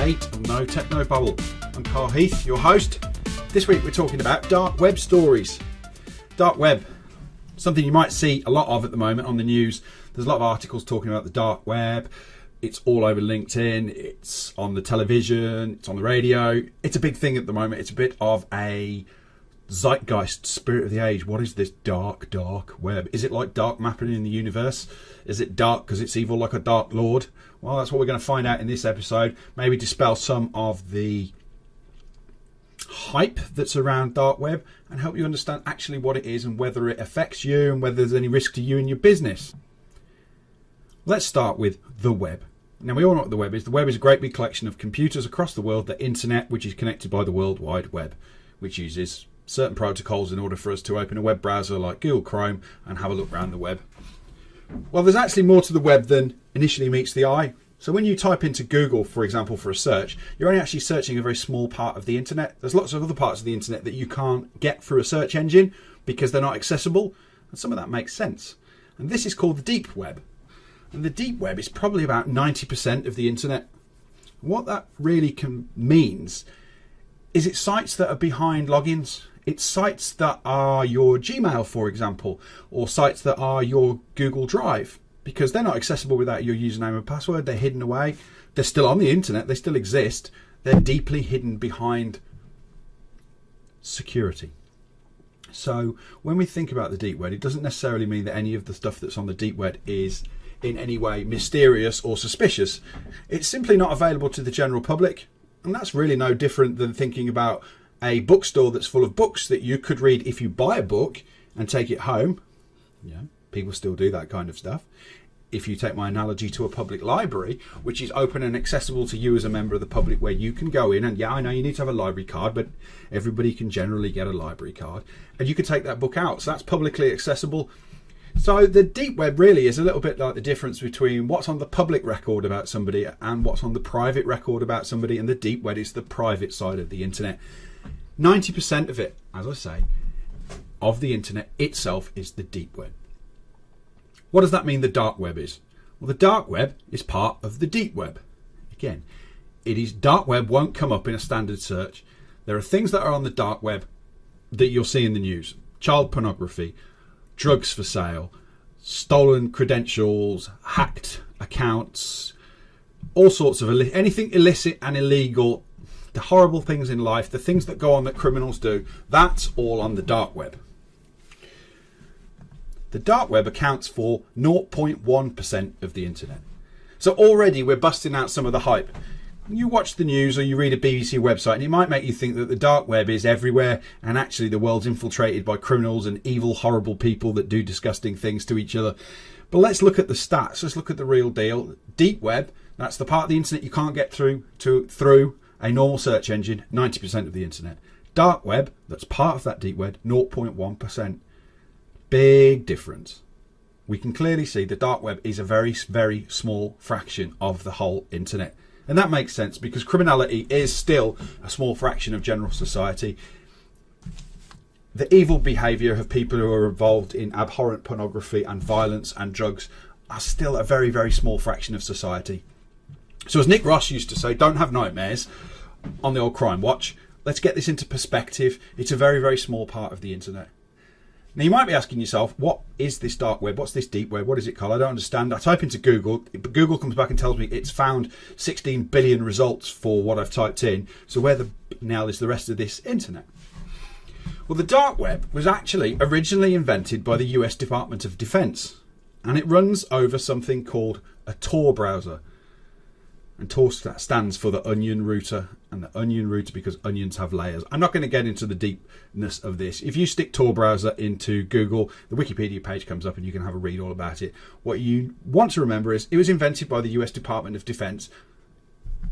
8 of No Technobabble. I'm Carl Heath, your host. This week we're talking about dark web stories. Dark web, something you might see a lot of at the moment on the news. There's a lot of articles talking about the dark web. It's all over LinkedIn, it's on the television, it's on the radio. It's a big thing at the moment. It's a bit of a zeitgeist, spirit of the age. What is this dark web? Is it like dark mapping in the universe? Is it dark because it's evil like a dark lord? Well, that's what we're going to find out in this episode. Maybe dispel some of the hype that's around dark web and help you understand actually what it is and whether it affects you and whether there's any risk to you and your business. Let's start with the web. Now, we all know what the web is. The web is a great big collection of computers across the world, the internet, which is connected by the World Wide Web, which uses certain protocols in order for us to open a web browser like Google Chrome and have a look around the web. Well, there's actually more to the web than initially meets the eye. So when you type into Google, for example, for a search, you're only actually searching a very small part of the internet. There's lots of other parts of the internet that you can't get through a search engine because they're not accessible. And some of that makes sense. And this is called the deep web. And the deep web is probably about 90% of the internet. What that really means is it's sites that are behind logins. It's sites that are your Gmail, for example, or sites that are your Google Drive, because they're not accessible without your username and password. They're hidden away. They're still on the internet. They still exist. They're deeply hidden behind security. So when we think about the deep web, it doesn't necessarily mean that any of the stuff that's on the deep web is in any way mysterious or suspicious. It's simply not available to the general public. And that's really no different than thinking about a bookstore that's full of books that you could read if you buy a book and take it home. Yeah, people still do that kind of stuff. If you take my analogy to a public library, which is open and accessible to you as a member of the public, where you can go in and, yeah, I know you need to have a library card, but everybody can generally get a library card, and you can take that book out. So that's publicly accessible. So the deep web really is a little bit like the difference between what's on the public record about somebody and what's on the private record about somebody, and the deep web is the private side of the internet. 90% of it, as I say, of the internet itself is the deep web. What does that mean the dark web is? Well, the dark web is part of the deep web. Again, dark web won't come up in a standard search. There are things that are on the dark web that you'll see in the news. Child pornography, drugs for sale, stolen credentials, hacked accounts, all sorts of anything illicit and illegal, the horrible things in life, the things that go on that criminals do, that's all on the dark web. The dark web accounts for 0.1% of the internet. So already we're busting out some of the hype. You watch the news or you read a BBC website and it might make you think that the dark web is everywhere and actually the world's infiltrated by criminals and evil, horrible people that do disgusting things to each other. But let's look at the stats. Let's look at the real deal. Deep web, that's the part of the internet you can't get through a normal search engine, 90% of the internet. Dark web, that's part of that deep web, 0.1%. Big difference. We can clearly see the dark web is a very, very small fraction of the whole internet. And that makes sense because criminality is still a small fraction of general society. The evil behaviour of people who are involved in abhorrent pornography and violence and drugs are still a very, very small fraction of society. So as Nick Ross used to say, don't have nightmares on the old crime watch. Let's get this into perspective. It's a very, very small part of the internet. Now you might be asking yourself, what is this dark web? What's this deep web? What is it called? I don't understand. I type into Google. Google comes back and tells me it's found 16 billion results for what I've typed in. So where the hell is the rest of this internet? Well, the dark web was actually originally invented by the US Department of Defense. And it runs over something called a Tor browser. And Tor stands for the onion router, and the onion router because onions have layers. I'm not going to get into the deepness of this. If you stick Tor browser into Google, the Wikipedia page comes up and you can have a read all about it. What you want to remember is it was invented by the US Department of Defense.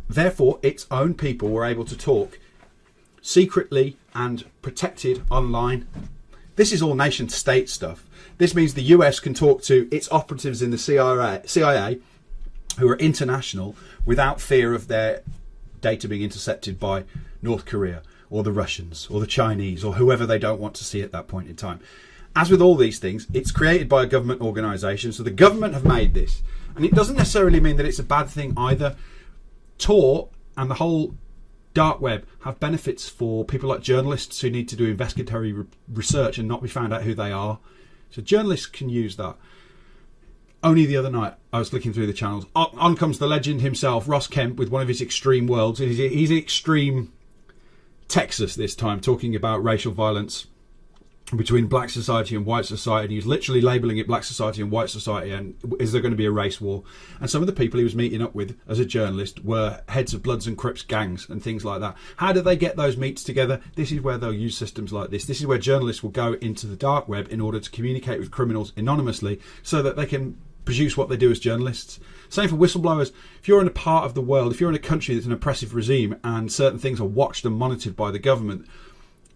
Therefore, its own people were able to talk secretly and protected online. This is all nation state stuff. This means the US can talk to its operatives in the CIA who are international without fear of their data being intercepted by North Korea or the Russians or the Chinese or whoever they don't want to see at that point in time. As with all these things, it's created by a government organisation, so the government have made this. And it doesn't necessarily mean that it's a bad thing either. Tor and the whole dark web have benefits for people like journalists who need to do investigatory research and not be found out who they are. So journalists can use that. Only the other night, I was flicking through the channels. On comes the legend himself, Ross Kemp, with one of his extreme worlds. He's in extreme Texas this time, talking about racial violence between black society and white society. He's literally labelling it black society and white society, and is there going to be a race war? And some of the people he was meeting up with as a journalist were heads of Bloods and Crips gangs and things like that. How do they get those meets together? This is where they'll use systems like this. This is where journalists will go into the dark web in order to communicate with criminals anonymously so that they can produce what they do as journalists. Same for whistleblowers. If you're in a part of the world, if you're in a country that's an oppressive regime and certain things are watched and monitored by the government,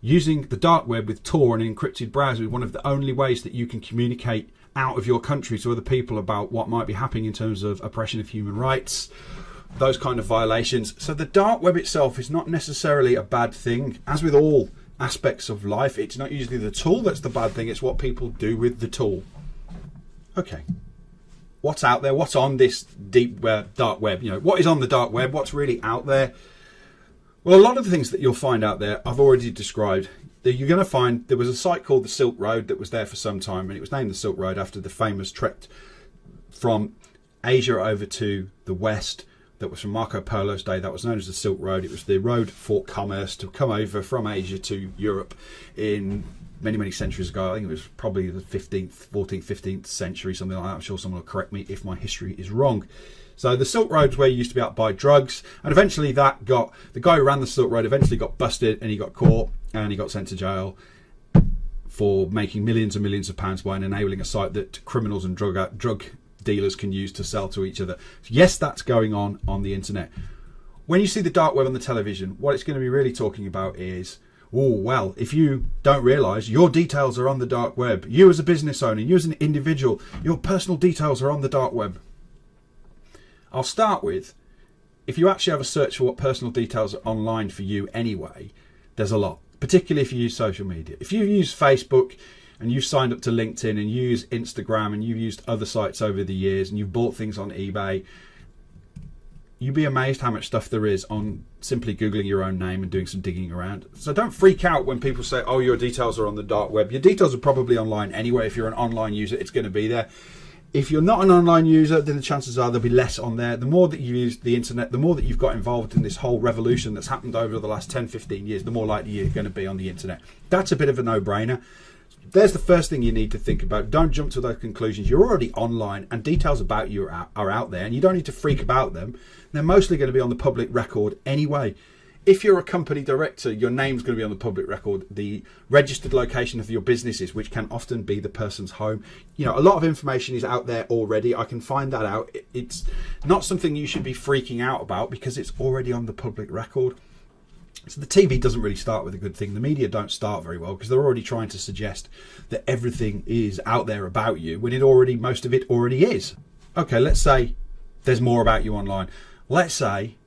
using the dark web with Tor and an encrypted browser is one of the only ways that you can communicate out of your country to other people about what might be happening in terms of oppression of human rights, those kind of violations. So the dark web itself is not necessarily a bad thing. As with all aspects of life, it's not usually the tool that's the bad thing, it's what people do with the tool. Okay. What's out there? What's on this deep dark web? You know, what is on the dark web? What's really out there? Well, a lot of the things that you'll find out there, I've already described. That you're going to find, there was a site called the Silk Road that was there for some time, and it was named the Silk Road after the famous trek from Asia over to the West. That was from Marco Polo's day. That was known as the Silk Road. It was the road for commerce to come over from Asia to Europe in many, many centuries ago. I think it was probably the 15th, 14th, 15th century, something like that. I'm sure someone will correct me if my history is wrong. So the Silk Road's where you used to be able to buy drugs, and eventually the guy who ran the Silk Road eventually got busted, and he got caught and he got sent to jail for making millions and millions of pounds by enabling a site that criminals and drug dealers can use to sell to each other. Yes, that's going on the internet. When you see the dark web on the television, what it's going to be really talking about is, oh, well, if you don't realise, your details are on the dark web. You as a business owner, you as an individual, your personal details are on the dark web. I'll start with, if you actually have a search for what personal details are online for you anyway, there's a lot, particularly if you use social media. If you use Facebook and you've signed up to LinkedIn and you use Instagram and you've used other sites over the years and you've bought things on eBay, you'd be amazed how much stuff there is on simply Googling your own name and doing some digging around. So don't freak out when people say, oh, your details are on the dark web. Your details are probably online anyway. If you're an online user, it's going to be there. If you're not an online user, then the chances are there'll be less on there. The more that you use the internet, the more that you've got involved in this whole revolution that's happened over the last 10, 15 years, the more likely you're going to be on the internet. That's a bit of a no-brainer. There's the first thing you need to think about. Don't jump to those conclusions. You're already online and details about you are out there, and you don't need to freak about them. They're mostly going to be on the public record anyway. If you're a company director, your name's going to be on the public record. The registered location of your businesses, which can often be the person's home. You know, a lot of information is out there already. I can find that out. It's not something you should be freaking out about because it's already on the public record. So the TV doesn't really start with a good thing. The media don't start very well because they're already trying to suggest that everything is out there about you when most of it already is. Okay, let's say there's more about you online. Let's say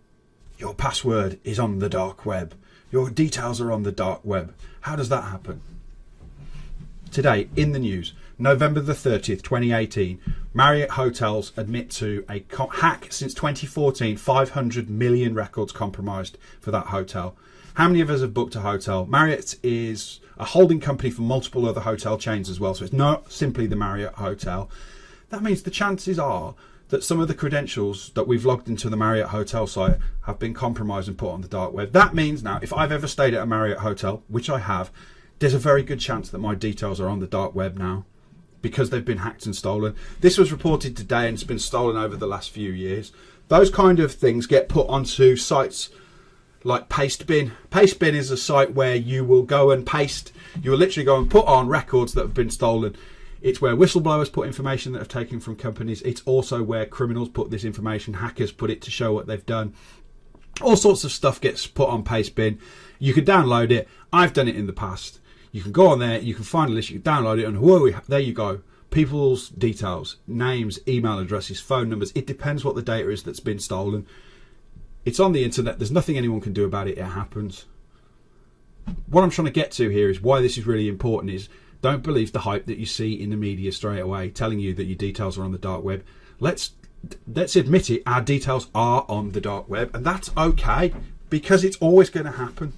your password is on the dark web. Your details are on the dark web. How does that happen? Today, in the news, November the 30th, 2018, Marriott Hotels admit to a hack since 2014, 500 million records compromised for that hotel. How many of us have booked a hotel? Marriott is a holding company for multiple other hotel chains as well, so it's not simply the Marriott Hotel. That means the chances are that some of the credentials that we've logged into the Marriott Hotel site have been compromised and put on the dark web. That means now, if I've ever stayed at a Marriott Hotel, which I have, there's a very good chance that my details are on the dark web now because they've been hacked and stolen. This was reported today and it's been stolen over the last few years. Those kind of things get put onto sites like Pastebin. Pastebin is a site where you will go and paste, you will literally go and put on records that have been stolen. It's where whistleblowers put information that have taken from companies. It's also where criminals put this information, hackers put it to show what they've done. All sorts of stuff gets put on Pastebin. You can download it. I've done it in the past. You can go on there, you can find a list, you can download it, and whoa, there you go. People's details, names, email addresses, phone numbers. It depends what the data is that's been stolen. It's on the internet. There's nothing anyone can do about it. It happens. What I'm trying to get to here is why this is really important is don't believe the hype that you see in the media straight away telling you that your details are on the dark web. Let's let's admit it, our details are on the dark web, and that's okay, because it's always going to happen.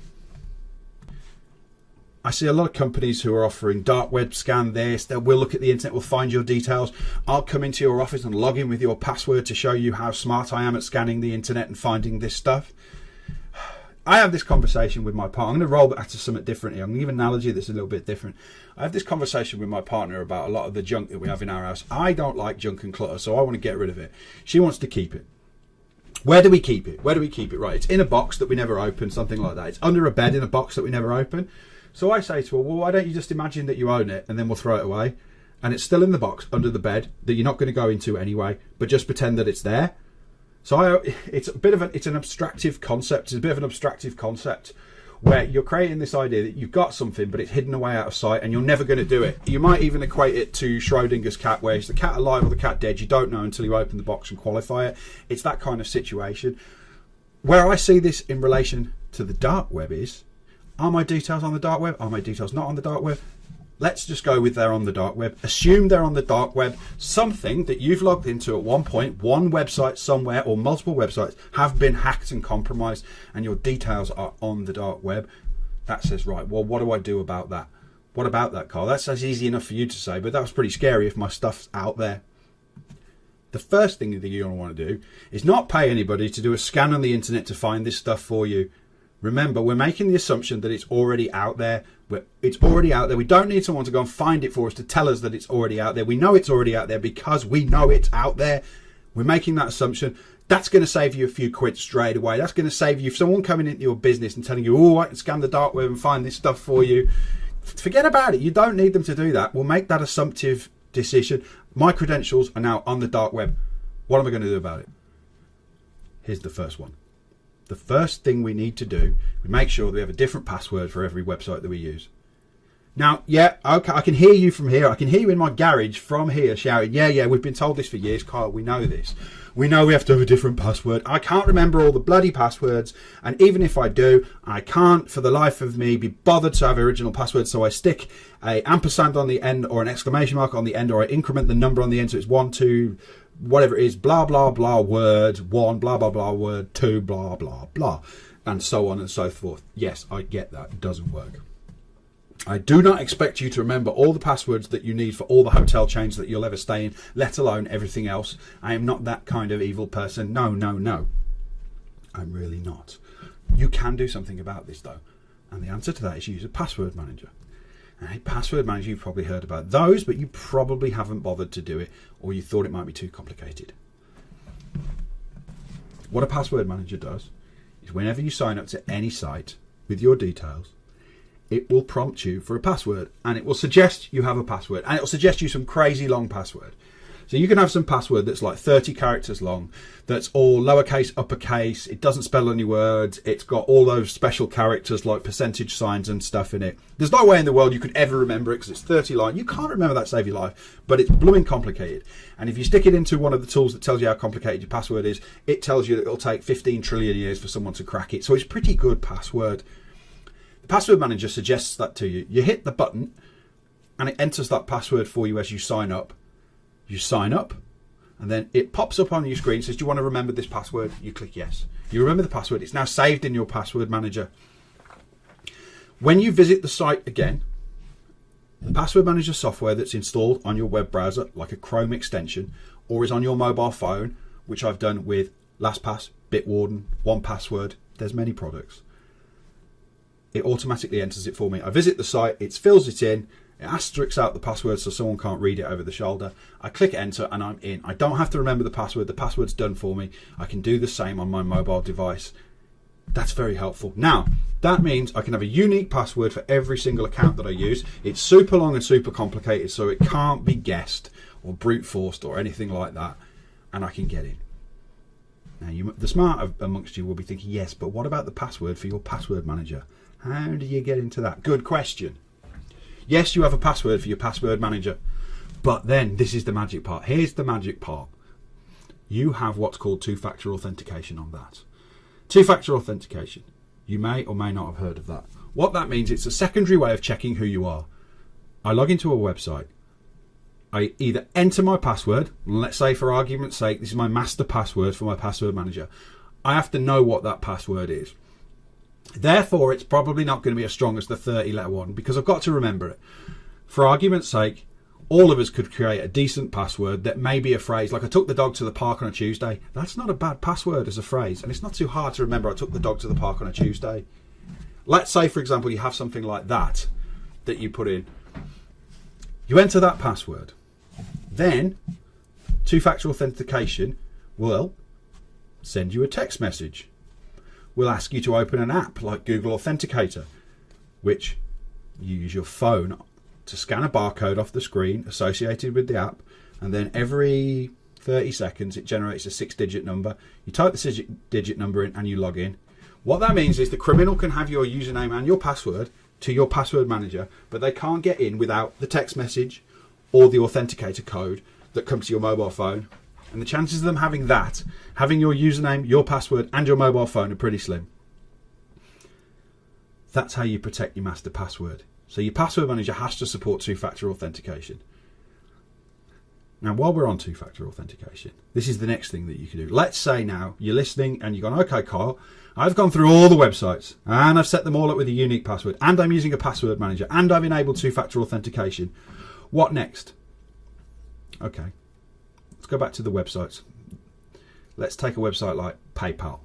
I see a lot of companies who are offering dark web scan this. We'll look at the internet, we'll find your details. I'll come into your office and log in with your password to show you how smart I am at scanning the internet and finding this stuff. I have this conversation with my partner. I'm going to roll back to something different here. I'm going to give an analogy that's a little bit different. I have this conversation with my partner about a lot of the junk that we have in our house. I don't like junk and clutter, so I want to get rid of it. She wants to keep it. Where do we keep it? Where do we keep it? Right, it's in a box that we never open, something like that. It's under a bed in a box that we never open. So I say to her, well, why don't you just imagine that you own it and then we'll throw it away? And it's still in the box under the bed that you're not going to go into anyway, but just pretend that it's there. So it's an abstractive concept. It's a bit of an abstractive concept where you're creating this idea that you've got something, but it's hidden away out of sight and you're never going to do it. You might even equate it to Schrodinger's cat, where is the cat alive or the cat dead? You don't know until you open the box and qualify it. It's that kind of situation. Where I see this in relation to the dark web is, are my details on the dark web? Are my details not on the dark web? Let's just go with they're on the dark web. Assume they're on the dark web. Something that you've logged into at one point, one website somewhere or multiple websites have been hacked and compromised and your details are on the dark web. That says, right, well, what do I do about that? What about that, Carl? That's easy enough for you to say, but that was pretty scary if my stuff's out there. The first thing that you're going to want to do is not pay anybody to do a scan on the internet to find this stuff for you. Remember, we're making the assumption that it's already out there. It's already out there. We don't need someone to go and find it for us to tell us that it's already out there. We know it's already out there because we know it's out there. We're making that assumption. That's going to save you a few quid straight away. That's going to save you, if someone coming into your business and telling you, oh, I can scan the dark web and find this stuff for you. Forget about it. You don't need them to do that. We'll make that assumptive decision. My credentials are now on the dark web. What am I going to do about it? Here's the first one. The first thing we need to do, we make sure that we have a different password for every website that we use. Now, yeah, okay, I can hear you from here. I can hear you in my garage from here shouting, yeah, we've been told this for years, Kyle. We know this. We know we have to have a different password. I can't remember all the bloody passwords. And even if I do, I can't for the life of me be bothered to have original passwords. So I stick a ampersand on the end or an exclamation mark on the end, or I increment the number on the end. So it's 1, 2, whatever it is, blah, blah, blah, word, 1, blah, blah, blah, word, 2, blah, blah, blah, and so on and so forth. Yes, I get that. It doesn't work. I do not expect you to remember all the passwords that you need for all the hotel chains that you'll ever stay in, let alone everything else. I am not that kind of evil person. No. I'm really not. You can do something about this, though. And the answer to that is use a password manager. And a password manager, you've probably heard about those, but you probably haven't bothered to do it, or you thought it might be too complicated. What a password manager does is whenever you sign up to any site with your details, it will prompt you for a password, and it will suggest you have a password, and it will suggest you some crazy long password. So you can have some password that's like 30 characters long, that's all lowercase, uppercase, it doesn't spell any words, it's got all those special characters like percentage signs and stuff in it. There's no way in the world you could ever remember it because it's 30 lines. You can't remember that to save your life, but it's blooming complicated. And if you stick it into one of the tools that tells you how complicated your password is, it tells you that it'll take 15 trillion years for someone to crack it. So it's a pretty good password. The password manager suggests that to you. You hit the button and it enters that password for you as you sign up. You sign up and then it pops up on your screen, says, do you want to remember this password? You click yes. You remember the password. It's now saved in your password manager. When you visit the site again, the password manager software that's installed on your web browser, like a Chrome extension, or is on your mobile phone, which I've done with LastPass, Bitwarden, 1Password, there's many products. It automatically enters it for me. I visit the site, it fills it in, it asterisks out the password so someone can't read it over the shoulder. I click enter and I'm in. I don't have to remember the password. The password's done for me. I can do the same on my mobile device. That's very helpful. Now, that means I can have a unique password for every single account that I use. It's super long and super complicated, so it can't be guessed or brute forced or anything like that. And I can get in. Now, the smart amongst you will be thinking, yes, but what about the password for your password manager? How do you get into that? Good question. Yes, you have a password for your password manager, but then this is the magic part. Here's the magic part. You have what's called two-factor authentication on that. Two-factor authentication. You may or may not have heard of that. What that means, it's a secondary way of checking who you are. I log into a website. I either enter my password, let's say for argument's sake, this is my master password for my password manager. I have to know what that password is. Therefore, it's probably not going to be as strong as the 30-letter one, because I've got to remember it. For argument's sake, all of us could create a decent password that may be a phrase like, I took the dog to the park on a Tuesday. That's not a bad password as a phrase, and it's not too hard to remember. I took the dog to the park on a Tuesday. Let's say, for example, you have something like that you put in. You enter that password. Then, two-factor authentication will send you a text message. We'll ask you to open an app like Google Authenticator, which you use your phone to scan a barcode off the screen associated with the app, and then every 30 seconds it generates a 6-digit number. You type the 6-digit number in and you log in. What that means is the criminal can have your username and your password to your password manager, but they can't get in without the text message or the authenticator code that comes to your mobile phone. And the chances of them having your username, your password, and your mobile phone are pretty slim. That's how you protect your master password. So your password manager has to support two-factor authentication. Now, while we're on two-factor authentication, this is the next thing that you can do. Let's say now you're listening and you've gone, okay, Kyle, I've gone through all the websites and I've set them all up with a unique password, and I'm using a password manager, and I've enabled two-factor authentication. What next? Okay, let's go back to the websites. Let's take a website like PayPal.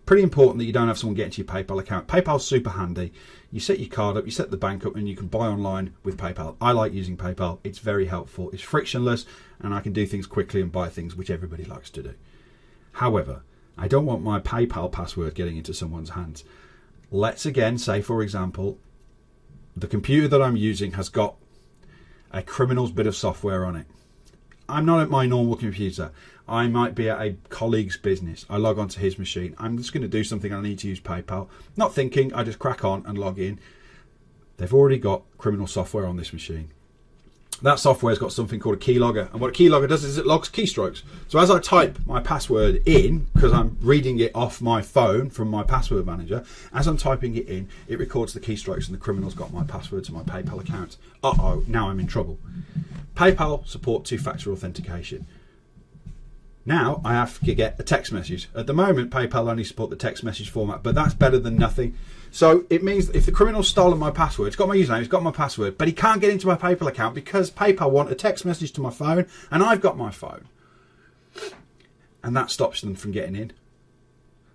Pretty important that you don't have someone get into your PayPal account. PayPal's super handy. You set your card up, you set the bank up, and you can buy online with PayPal. I like using PayPal. It's very helpful. It's frictionless, and I can do things quickly and buy things, which everybody likes to do. However, I don't want my PayPal password getting into someone's hands. Let's again say, for example, the computer that I'm using has got a criminal's bit of software on it. I'm not at my normal computer. I might be at a colleague's business. I log onto his machine. I'm just going to do something. I need to use PayPal. Not thinking, I just crack on and log in. They've already got criminal software on this machine. That software's got something called a keylogger. And what a keylogger does is it logs keystrokes. So as I type my password in, because I'm reading it off my phone from my password manager, as I'm typing it in, it records the keystrokes, and the criminal's got my password to my PayPal account. Uh-oh, now I'm in trouble. PayPal support two-factor authentication. Now I have to get a text message. At the moment, PayPal only support the text message format, but that's better than nothing. So it means that if the criminal's stolen my password, it's got my username, it's got my password, but he can't get into my PayPal account because PayPal want a text message to my phone, and I've got my phone. And that stops them from getting in.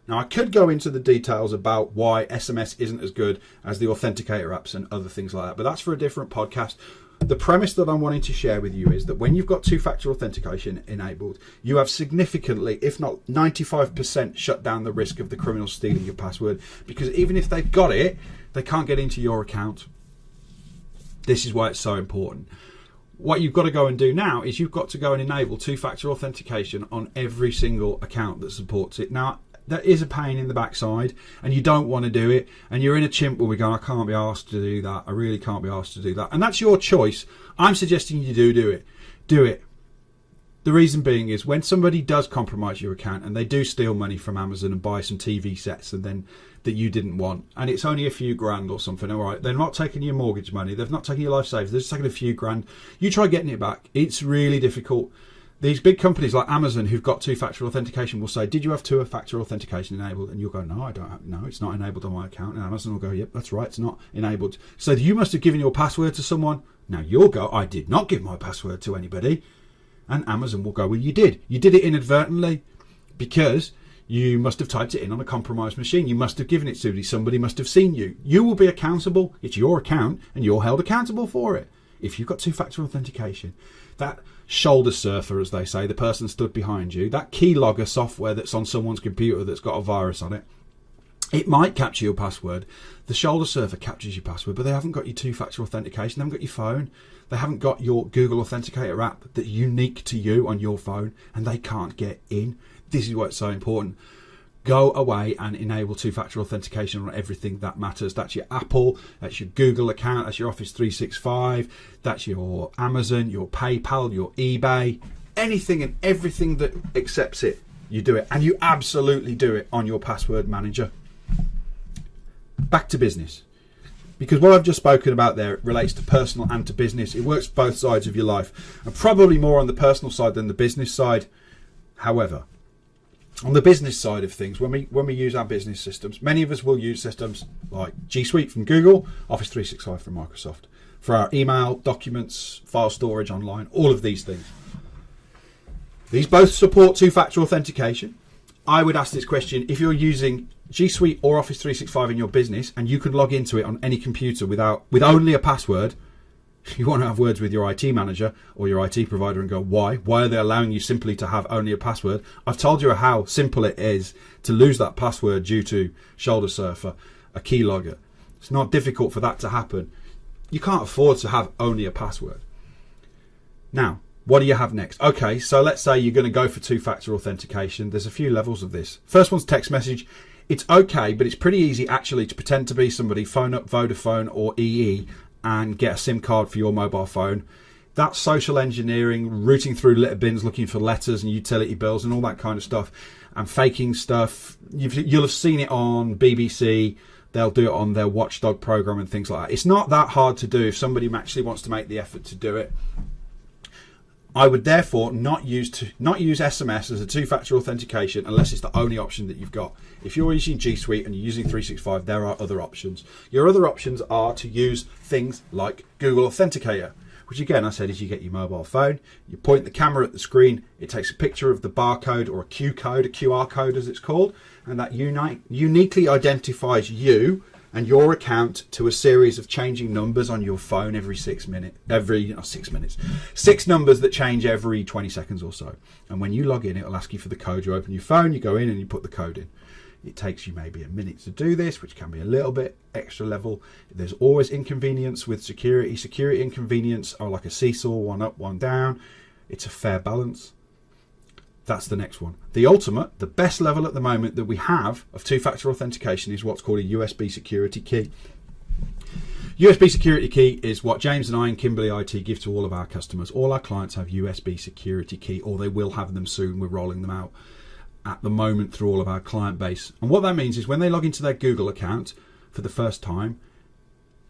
Now, I could go into the details about why SMS isn't as good as the authenticator apps and other things like that, but that's for a different podcast. The premise that I'm wanting to share with you is that when you've got two-factor authentication enabled, you have significantly, if not 95%, shut down the risk of the criminals stealing your password, because even if they've got it, they can't get into your account. This is why it's so important. What you've got to go and do now is you've got to go and enable two-factor authentication on every single account that supports it. Now, that is a pain in the backside, and you don't want to do it, and you're in a chimp where we go, I can't be asked to do that, I really can't be asked to do that, and that's your choice. I'm suggesting you do it. The reason being is when somebody does compromise your account and they do steal money from Amazon and buy some TV sets and then that you didn't want, and it's only a few grand or something, all right, they're not taking your mortgage money, they've not taken your life savings, they're just taking a few grand. You try getting it back, it's really difficult. These big companies like Amazon who've got two-factor authentication will say, did you have two-factor authentication enabled? And you'll go, no, I don't have, no, it's not enabled on my account. And Amazon will go, yep, that's right, it's not enabled. So you must have given your password to someone. Now you'll go, I did not give my password to anybody. And Amazon will go, well, you did. You did it inadvertently because you must have typed it in on a compromised machine. You must have given it to somebody. Somebody must have seen you. You will be accountable. It's your account and you're held accountable for it. If you've got two-factor authentication, that shoulder surfer, as they say, the person stood behind you, that keylogger software that's on someone's computer that's got a virus on it, it might capture your password. The shoulder surfer captures your password, but they haven't got your two-factor authentication. They haven't got your phone. They haven't got your Google Authenticator app that's unique to you on your phone, and they can't get in. This is why it's so important. Go away and enable two-factor authentication on everything that matters. That's your Apple, that's your Google account, that's your Office 365, that's your Amazon, your PayPal, your eBay, anything and everything that accepts it, you do it. And you absolutely do it on your password manager. Back to business. because what I've just spoken about there relates to personal and to business. It works both sides of your life, and probably more on the personal side than the business side. However, on the business side of things, when we use our business systems, many of us will use systems like G Suite from Google, Office 365 from Microsoft, for our email, documents, file storage online, all of these things. These both support two-factor authentication. I would ask this question: if you're using G Suite or Office 365 in your business and you can log into it on any computer with only a password, you want to have words with your IT manager or your IT provider and go, why? Why are they allowing you simply to have only a password? I've told you how simple it is to lose that password due to shoulder surfer, a keylogger. It's not difficult for that to happen. You can't afford to have only a password. Now, what do you have next? Okay, so let's say you're going to go for two-factor authentication. There's a few levels of this. First one's text message. It's okay, but it's pretty easy actually to pretend to be somebody, phone up Vodafone or EE and get a SIM card for your mobile phone. That's social engineering, routing through litter bins, looking for letters and utility bills and all that kind of stuff, and faking stuff. You'll have seen it on BBC. They'll do it on their Watchdog program and things like that. It's not that hard to do if somebody actually wants to make the effort to do it. I would therefore not use SMS as a two-factor authentication unless it's the only option that you've got. If you're using G Suite and you're using 365, there are other options. Your other options are to use things like Google Authenticator, which again, I said, is you get your mobile phone, you point the camera at the screen, it takes a picture of the barcode or a Q code, a QR code as it's called, and that uniquely identifies you and your account to a series of changing numbers on your phone every 6 minutes. 6 numbers that change every 20 seconds or so. And when you log in, it'll ask you for the code. You open your phone, you go in and you put the code in. It takes you maybe a minute to do this, which can be a little bit extra level. There's always inconvenience with security. Security inconvenience are like a seesaw, one up, one down. It's a fair balance. That's the next one. The ultimate, the best level at the moment that we have of two-factor authentication is what's called a USB security key. USB security key is what James and I and Kimberly IT give to all of our customers. All our clients have USB security key, or they will have them soon. We're rolling them out at the moment through all of our client base. And what that means is when they log into their Google account for the first time,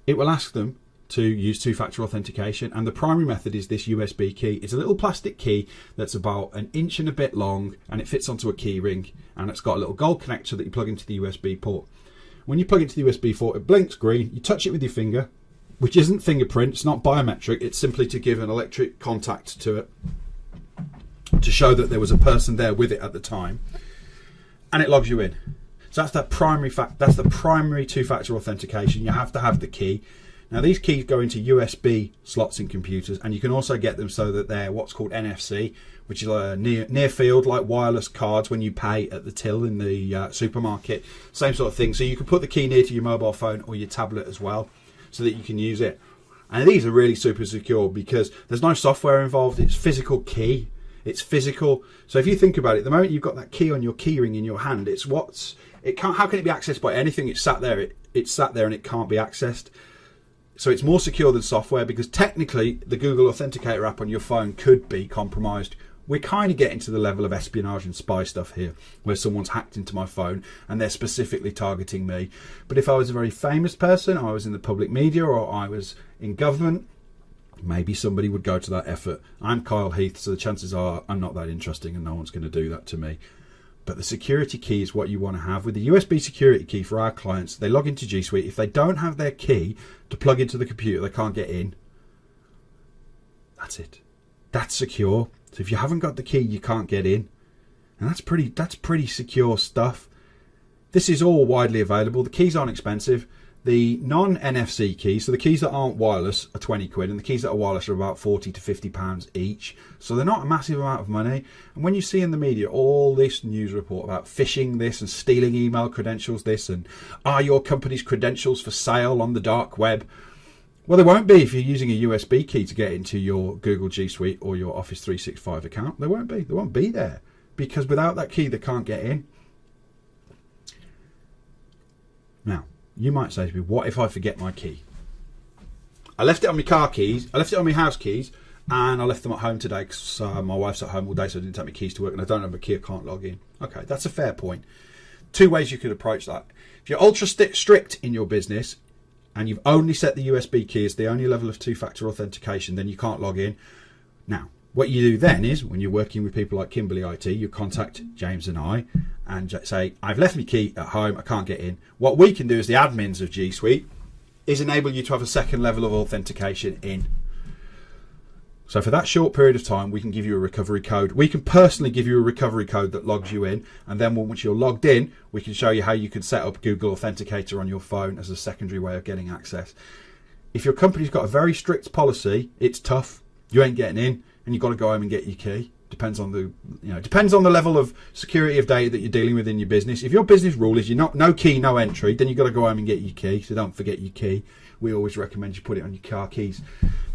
it will ask them to use two-factor authentication, and the primary method is this USB key. It's a little plastic key that's about an inch and a bit long, and it fits onto a key ring, and it's got a little gold connector that you plug into the USB port. When you plug into the USB port, it blinks green. You touch it with your finger, which isn't fingerprint, it's not biometric, it's simply to give an electric contact to it to show that there was a person there with it at the time, and it logs you in. So that's the primary two-factor authentication. You have to have the key. Now, these keys go into USB slots in computers, and you can also get them so that they're what's called NFC, which is a near field, like wireless cards when you pay at the till in the supermarket. Same sort of thing. So you can put the key near to your mobile phone or your tablet as well, so that you can use it. And these are really super secure because there's no software involved. It's physical key. It's physical. So if you think about it, the moment you've got that key on your key ring in your hand, how can it be accessed by anything? It's sat there. It's sat there and it can't be accessed. So it's more secure than software, because technically the Google Authenticator app on your phone could be compromised. We're kind of getting to the level of espionage and spy stuff here, where someone's hacked into my phone and they're specifically targeting me. But if I was a very famous person, I was in the public media, or I was in government, maybe somebody would go to that effort. I'm Kyle Heath, so the chances are I'm not that interesting and no one's going to do that to me. But the security key is what you want to have. With the USB security key for our clients, they log into G Suite. If they don't have their key to plug into the computer, they can't get in. That's it. That's secure. So if you haven't got the key, you can't get in. And that's pretty secure stuff. This is all widely available. The keys aren't expensive. The non-NFC keys, so the keys that aren't wireless, are 20 quid, and the keys that are wireless are about 40 to 50 pounds each. So they're not a massive amount of money. And when you see in the media all this news report about phishing this and stealing email credentials this, and are your company's credentials for sale on the dark web? Well, they won't be if you're using a USB key to get into your Google G Suite or your Office 365 account. They won't be. They won't be there, because without that key, they can't get in. Now, you might say to me, what if I forget my key? I left it on my car keys, I left it on my house keys, and I left them at home today because my wife's at home all day, so I didn't take my keys to work, and I don't have my key, I can't log in. Okay, that's a fair point. Two ways you could approach that. If you're ultra strict in your business, and you've only set the USB key as the only level of two-factor authentication, then you can't log in. Now, what you do then is, when you're working with people like Kimberly IT, you contact James and I and say, I've left my key at home, I can't get in. What we can do as the admins of G Suite is enable you to have a second level of authentication in. So for that short period of time, we can give you a recovery code. We can personally give you a recovery code that logs you in. And then once you're logged in, we can show you how you can set up Google Authenticator on your phone as a secondary way of getting access. If your company's got a very strict policy, it's tough. You ain't getting in, and you've got to go home and get your key. Depends on the level of security of data that you're dealing with in your business. If your business rule is no key, no entry, then you've got to go home and get your key. So don't forget your key. We always recommend you put it on your car keys,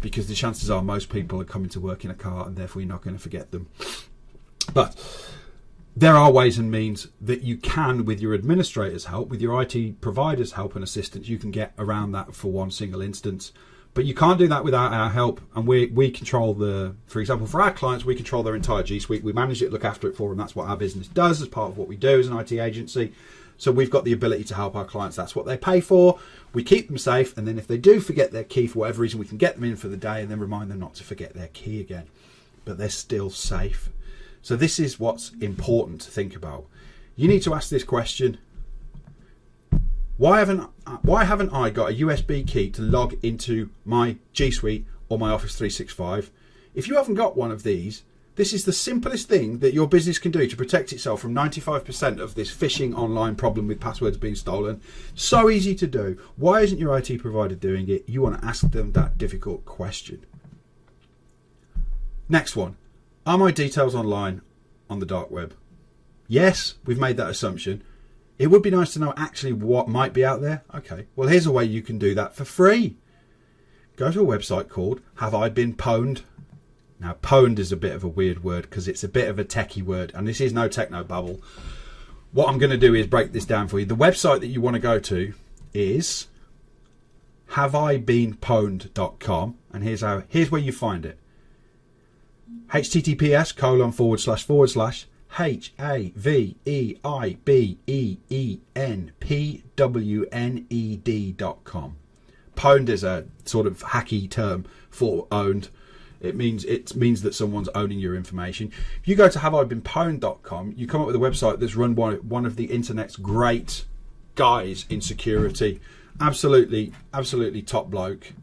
because the chances are most people are coming to work in a car, and therefore you're not going to forget them. But there are ways and means that you can, with your administrator's help, with your IT provider's help and assistance, you can get around that for one single instance. But you can't do that without our help, and we control for example, for our clients, we control their entire G Suite. We manage it, look after it for them. That's what our business does as part of what we do as an IT agency. So we've got the ability to help our clients. That's what they pay for. We keep them safe, and then if they do forget their key for whatever reason, we can get them in for the day and then remind them not to forget their key again. But they're still safe. So this is what's important to think about. You need to ask this question. Why haven't I got a USB key to log into my G Suite or my Office 365? If you haven't got one of these, this is the simplest thing that your business can do to protect itself from 95% of this phishing online problem with passwords being stolen. So easy to do. Why isn't your IT provider doing it? You want to ask them that difficult question. Next one. Are my details online on the dark web? Yes, we've made that assumption. It would be nice to know actually what might be out there. Okay, well, here's a way you can do that for free. Go to a website called Have I Been Pwned? Now, pwned is a bit of a weird word because it's a bit of a techie word, and this is no Technobabble. What I'm going to do is break this down for you. The website that you want to go to is haveibeenpwned.com, and here's where you find it. https://haveibeenpwned.com. Pwned is a sort of hacky term for owned. It means that someone's owning your information. If you go to haveibeenpwned.com, you come up with a website that's run by one of the internet's great guys in security. Absolutely top bloke.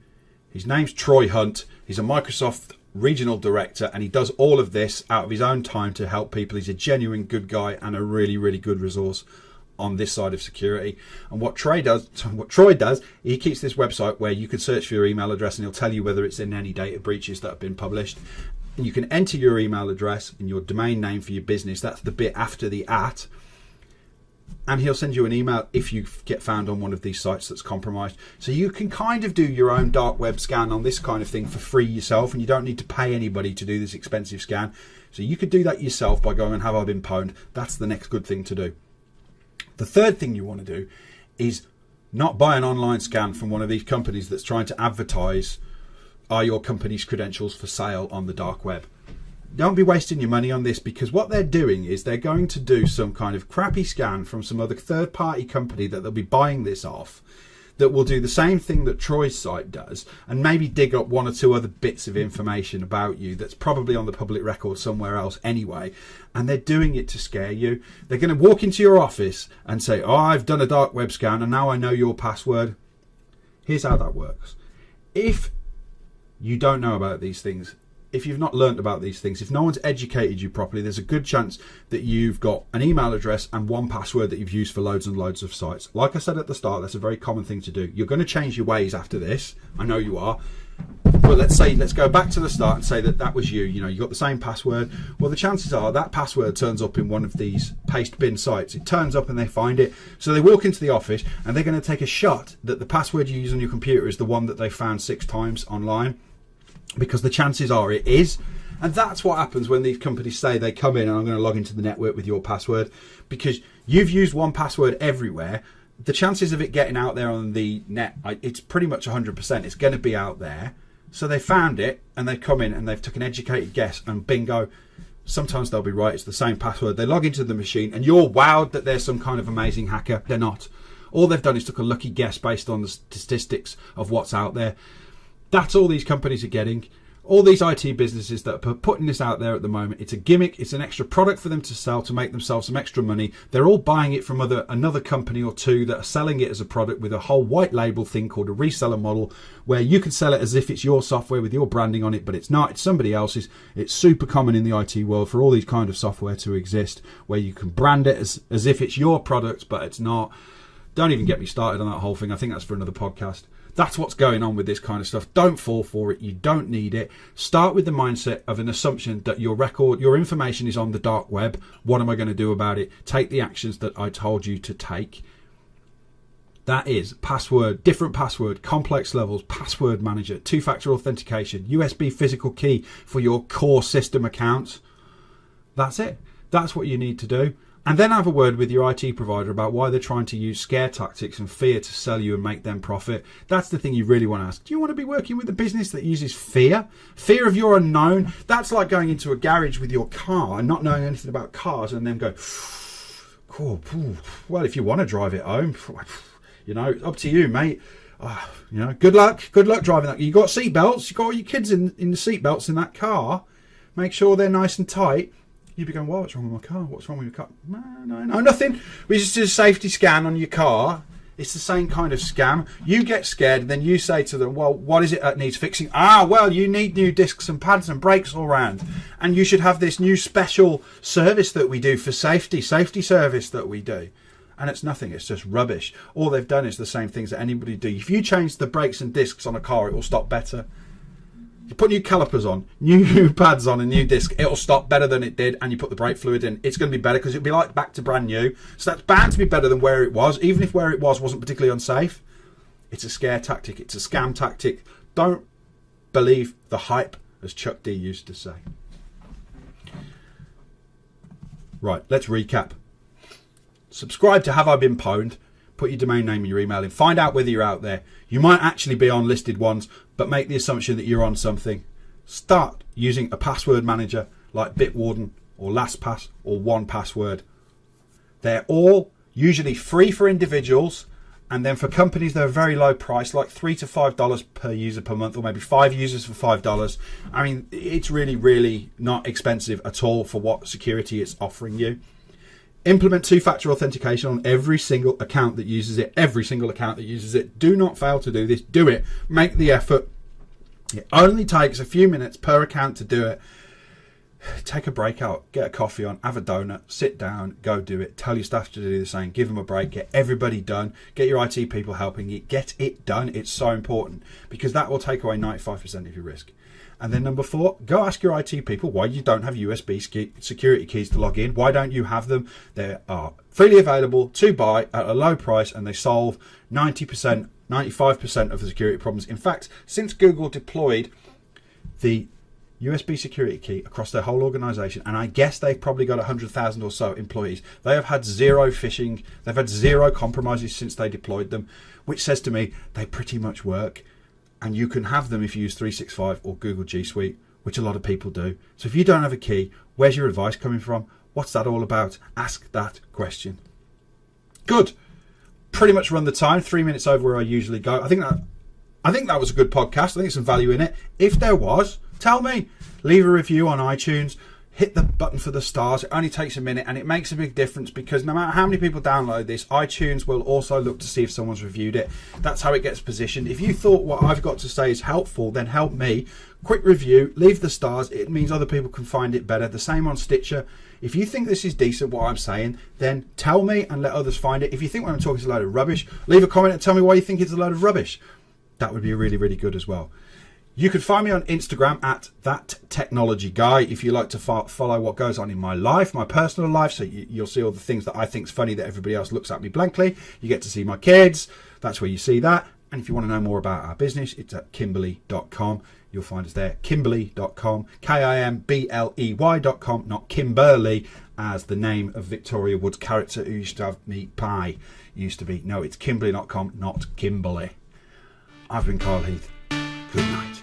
His name's Troy Hunt. He's a Microsoft regional director, and he does all of this out of his own time to help people. He's a genuine good guy and a really, really good resource on this side of security. And what Troy does, he keeps this website where you can search for your email address, and he'll tell you whether it's in any data breaches that have been published. And you can enter your email address and your domain name for your business. That's the bit after the @ and he'll send you an email if you get found on one of these sites that's compromised. So you can kind of do your own dark web scan on this kind of thing for free yourself, and you don't need to pay anybody to do this expensive scan. So you could do that yourself by going and Have I Been Pwned. That's the next good thing to do. The third thing you want to do is not buy an online scan from one of these companies that's trying to advertise are your company's credentials for sale on the dark web. Don't be wasting your money on this, because what they're doing is they're going to do some kind of crappy scan from some other third-party company that they'll be buying this off, that will do the same thing that Troy's site does, and maybe dig up one or two other bits of information about you that's probably on the public record somewhere else anyway, and they're doing it to scare you. They're going to walk into your office and say, oh, I've done a dark web scan and now I know your password. Here's how that works. If you don't know about these things, if you've not learnt about these things, if no one's educated you properly, there's a good chance that you've got an email address and one password that you've used for loads and loads of sites. Like I said at the start, that's a very common thing to do. You're going to change your ways after this. I know you are. But let's go back to the start and say that was you. You know, you got the same password. Well, the chances are that password turns up in one of these paste bin sites. It turns up and they find it. So they walk into the office and they're going to take a shot that the password you use on your computer is the one that they found 6 times online, because the chances are it is. And that's what happens when these companies say they come in and I'm going to log into the network with your password, because you've used one password everywhere. The chances of it getting out there on the net, it's pretty much 100%. It's going to be out there. So they found it and they come in and they've took an educated guess, and bingo, sometimes they'll be right. It's the same password. They log into the machine and you're wowed that there's some kind of amazing hacker. They're not. All they've done is took a lucky guess based on the statistics of what's out there. That's all these companies are getting. All these IT businesses that are putting this out there at the moment, it's a gimmick, it's an extra product for them to sell to make themselves some extra money. They're all buying it from another company or two that are selling it as a product with a whole white label thing called a reseller model, where you can sell it as if it's your software with your branding on it, but it's not, it's somebody else's. It's super common in the IT world for all these kind of software to exist, where you can brand it as if it's your product, but it's not. Don't even get me started on that whole thing. I think that's for another podcast. That's what's going on with this kind of stuff. Don't fall for it. You don't need it. Start with the mindset of an assumption that your information is on the dark web. What am I going to do about it? Take the actions that I told you to take. That is password, different password, complex levels, password manager, two-factor authentication, USB physical key for your core system accounts. That's it. That's what you need to do. And then have a word with your IT provider about why they're trying to use scare tactics and fear to sell you and make them profit. That's the thing you really want to ask. Do you want to be working with a business that uses fear? Fear of your unknown? That's like going into a garage with your car and not knowing anything about cars and then go, cool, well, if you want to drive it home, up to you, mate. Good luck driving that. You got seatbelts, you got all your kids in the seatbelts in that car. Make sure they're nice and tight. You'd be going, well, what's wrong with my car? What's wrong with your car? No, nothing. We just did a safety scan on your car. It's the same kind of scam. You get scared, and then you say to them, well, what is it that needs fixing? Well, you need new discs and pads and brakes all round. And you should have this new special service that we do for safety service that we do. And it's nothing. It's just rubbish. All they've done is the same things that anybody do. If you change the brakes and discs on a car, it will stop better. You put new calipers on, new pads on, a new disc, it'll stop better than it did, and you put the brake fluid in, it's going to be better because it'll be like back to brand new. So that's bound to be better than where it was, even if where it was wasn't particularly unsafe. It's a scare tactic. It's a scam tactic. Don't believe the hype, as Chuck D used to say. Right, let's recap. Subscribe to Have I Been Pwned? Put your domain name and your email in. Find out whether you're out there. You might actually be on listed ones, but make the assumption that you're on something. Start using a password manager like Bitwarden or LastPass or 1Password. They're all usually free for individuals, and then for companies they're very low price, like $3 to $5 per user per month, or maybe 5 users for $5. I mean, it's really, really not expensive at all for what security it's offering you. Implement two-factor authentication on every single account that uses it. Every single account that uses it. Do not fail to do this. Do it. Make the effort. It only takes a few minutes per account to do it. Take a break out. Get a coffee on. Have a donut. Sit down. Go do it. Tell your staff to do the same. Give them a break. Get everybody done. Get your IT people helping you. Get it done. It's so important because that will take away 95% of your risk. And then number 4, go ask your IT people why you don't have USB security keys to log in. Why don't you have them? They are freely available to buy at a low price, and they solve 90%, 95% of the security problems. In fact, since Google deployed the USB security key across their whole organization, and I guess they've probably got 100,000 or so employees, they have had zero phishing, they've had zero compromises since they deployed them, which says to me they pretty much work. And you can have them if you use 365 or Google G Suite, which a lot of people do. So if you don't have a key, where's your advice coming from? What's that all about? Ask that question. Good. Pretty much run the time, 3 minutes over where I usually go. I think that was a good podcast. I think there's some value in it. If there was, tell me. Leave a review on iTunes. Hit the button for the stars. It only takes a minute, and it makes a big difference because no matter how many people download this, iTunes will also look to see if someone's reviewed it. That's how it gets positioned. If you thought what I've got to say is helpful, then help me. Quick review, leave the stars. It means other people can find it better. The same on Stitcher. If you think this is decent, what I'm saying, then tell me and let others find it. If you think what I'm talking is a load of rubbish, leave a comment and tell me why you think it's a load of rubbish. That would be really, really good as well. You can find me on Instagram at ThatTechnologyGuy if you like to follow what goes on in my life, my personal life. So you'll see all the things that I think's funny that everybody else looks at me blankly. You get to see my kids. That's where you see that. And if you want to know more about our business, it's at Kimberley.com. You'll find us there, Kimberley.com, Kimbley.com, not Kimberly, as the name of Victoria Wood's character who used to have meat pie used to be. No, it's Kimberley.com, not Kimberley. I've been Carl Heath. Good night.